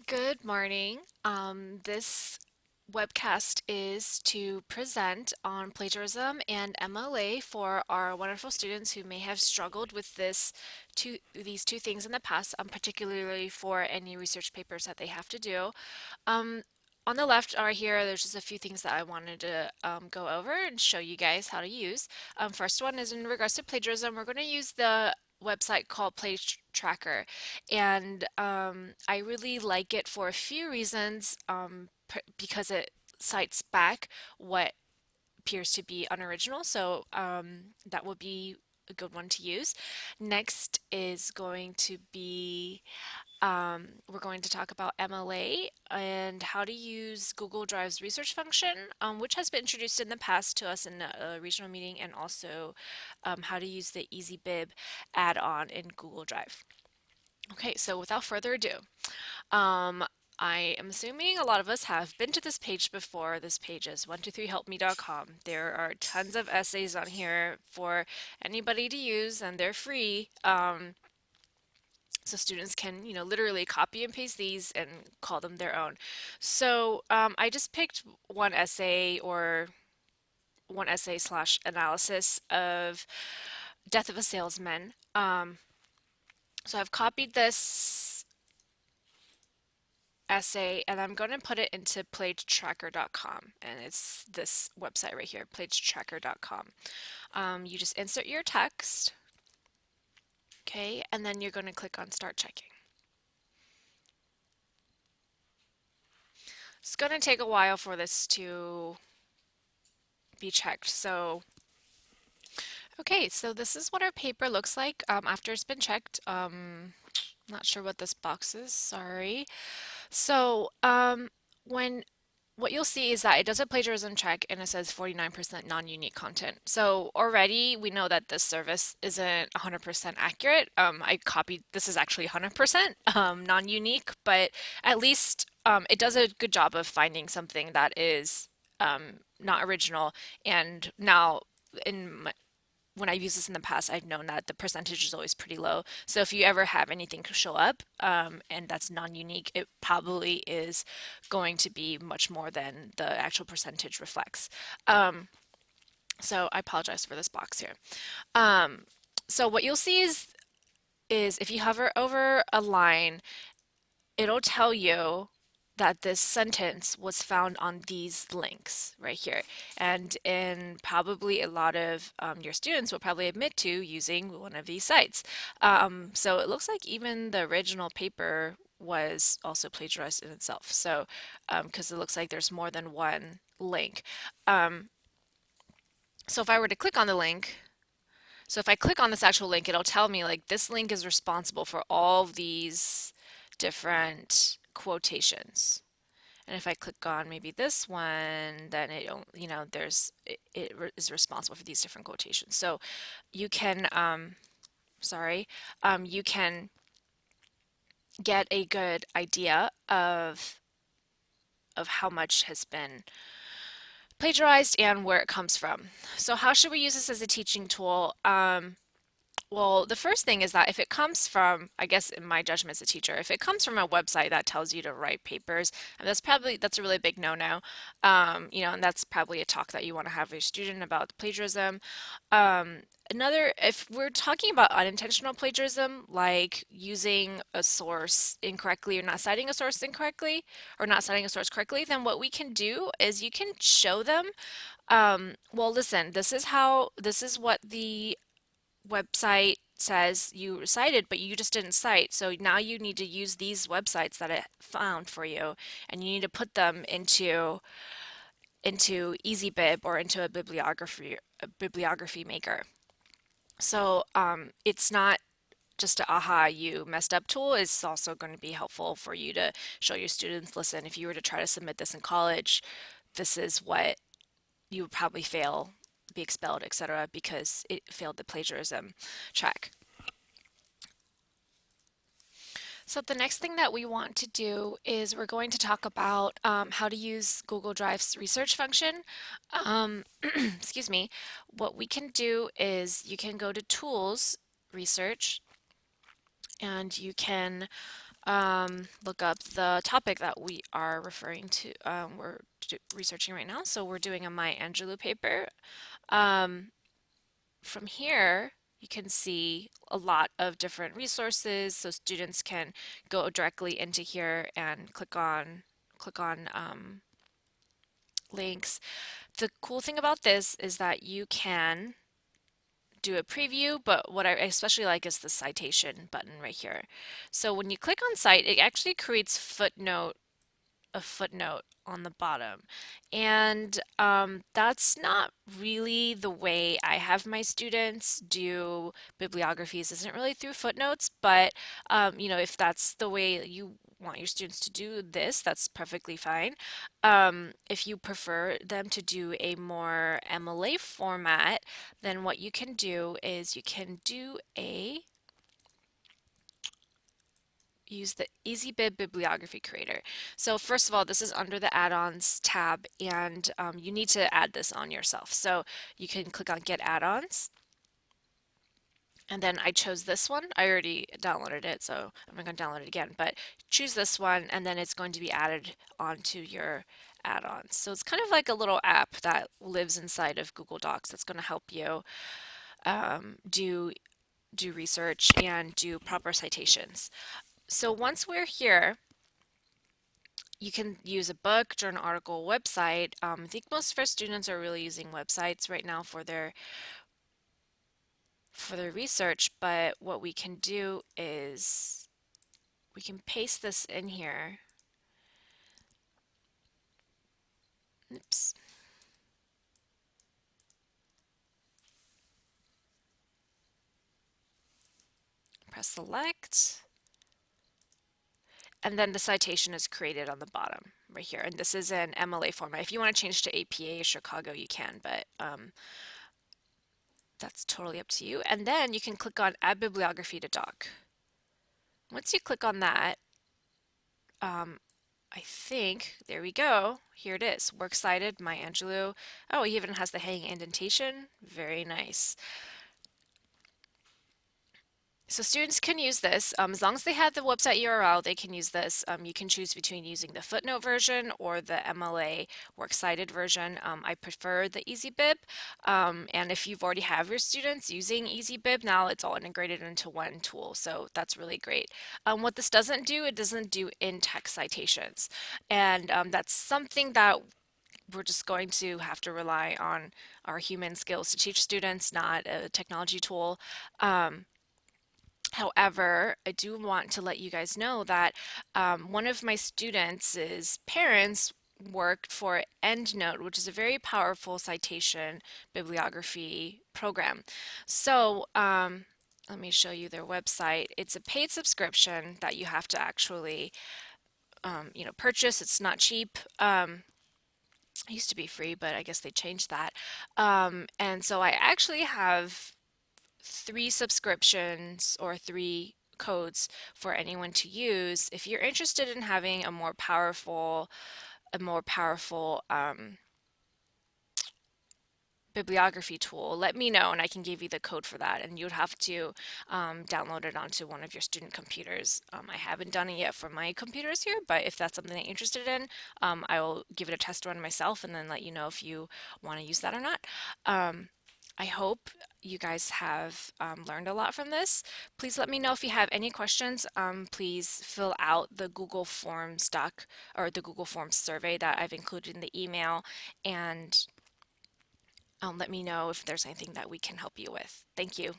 Good morning. This webcast is to present on plagiarism and MLA for our wonderful students who may have struggled with these two things in the past, particularly for any research papers that they have to do. Um, on the left are here, there's just a few things that I wanted to go over and show you guys how to use. First one is in regards to plagiarism. We're going to use the website called Page Tracker, and I really like it for a few reasons because it cites back what appears to be unoriginal, so that would be a good one to use. Next is going to be we're going to talk about MLA and how to use Google Drive's research function, which has been introduced in the past to us in a regional meeting, and also how to use the EasyBib add-on in Google Drive. Okay, so without further ado, um, I am assuming a lot of us have been to this page before. This page is 123helpme.com. There are tons of essays on here for anybody to use, and they're free. So students can, literally copy and paste these and call them their own. So I just picked one essay slash analysis of Death of a Salesman. So I've copied this essay and I'm going to put it into plagetracker.com, and it's this website right here, plagetracker.com. You just insert your text, okay, and then you're going to click on Start Checking. It's going to take a while for this to be checked. So, okay, so this is what our paper looks like after it's been checked. Not sure what this box is, sorry. So, when what you'll see is that it does a plagiarism check and it says 49% non-unique content. So already we know that this service isn't 100% accurate. I copied, this is actually 100% non-unique, but at least it does a good job of finding something that is not original. And now when I've used this in the past, I've known that the percentage is always pretty low. So if you ever have anything show up and that's non-unique, it probably is going to be much more than the actual percentage reflects. So I apologize for this box here. So what you'll see is if you hover over a line, it'll tell you that this sentence was found on these links right here. And in probably a lot of your students will probably admit to using one of these sites. So it looks like even the original paper was also plagiarized in itself. So, because it looks like there's more than one link. So if I were to click on the link, so if I click on this actual link, it'll tell me like this link is responsible for all these different quotations. And if I click on maybe this one, then it is responsible for these different quotations. So you can, you can get a good idea of how much has been plagiarized and where it comes from. So how should we use this as a teaching tool? Well, the first thing is that if it comes from, I guess in my judgment as a teacher, if it comes from a website that tells you to write papers, and that's a really big no-no. And that's probably a talk that you want to have with your student about plagiarism. If we're talking about unintentional plagiarism, like using a source incorrectly or not citing a source incorrectly or not citing a source correctly, then what we can do is you can show them, well, listen, this is what the website says you cited, but you just didn't cite. So now you need to use these websites that it found for you, and you need to put them into EasyBib or into a bibliography maker. So it's not just a aha, you messed up tool. It's also going to be helpful for you to show your students, listen, if you were to try to submit this in college, this is what you would probably fail, be expelled, etc., because it failed the plagiarism check. So the next thing that we want to do is we're going to talk about how to use Google Drive's research function. Excuse me. What we can do is you can go to Tools, Research, and you can look up the topic that we are referring to, researching right now. So we're doing a Maya Angelou paper. Um, from here, you can see a lot of different resources, so students can go directly into here and click on links. The cool thing about this is that you can do a preview, but what I especially like is the citation button right here. So when you click on cite, it actually creates a footnote on the bottom. And that's not really the way I have my students do bibliographies, isn't really through footnotes, but if that's the way you want your students to do this, that's perfectly fine. If you prefer them to do a more MLA format, then what you can do is you can do a use the EasyBib Bibliography Creator. So first of all, this is under the add-ons tab, and you need to add this on yourself. So you can click on Get Add-ons, and then I chose this one. I already downloaded it, so I'm not going to download it again, but choose this one, and then it's going to be added onto your add-ons. So it's kind of like a little app that lives inside of Google Docs that's going to help you do research and do proper citations. So once we're here, you can use a book, journal article, website. I think most of our students are really using websites right now for their research, but what we can do is we can paste this in here. Oops. Press select, and then the citation is created on the bottom right here. And this is in MLA format. If you want to change to APA Chicago, you can, but that's totally up to you. And then you can click on Add Bibliography to Doc. Once you click on that, I think, there we go. Here it is. Works cited, Maya Angelou. Oh, it even has the hanging indentation. Very nice. So students can use this as long as they have the website URL. They can use this. You can choose between using the footnote version or the MLA works cited version. I prefer the EasyBib, and if you've already have your students using EasyBib, now it's all integrated into one tool, so that's really great. What this doesn't do, it doesn't do in-text citations, and that's something that we're just going to have to rely on our human skills to teach students, not a technology tool. However, I do want to let you guys know that one of my students' parents worked for EndNote, which is a very powerful citation bibliography program. So let me show you their website. It's a paid subscription that you have to actually purchase. It's not cheap. It used to be free, but I guess they changed that. And so I actually have 3 subscriptions or 3 codes for anyone to use. If you're interested in having a more powerful bibliography tool, let me know and I can give you the code for that. And you'd have to download it onto one of your student computers. I haven't done it yet for my computers here, but if that's something that you're interested in, I will give it a test run myself and then let you know if you want to use that or not. I hope you guys have learned a lot from this. Please let me know if you have any questions. Please fill out the Google Forms doc or the Google Forms survey that I've included in the email, and let me know if there's anything that we can help you with. Thank you.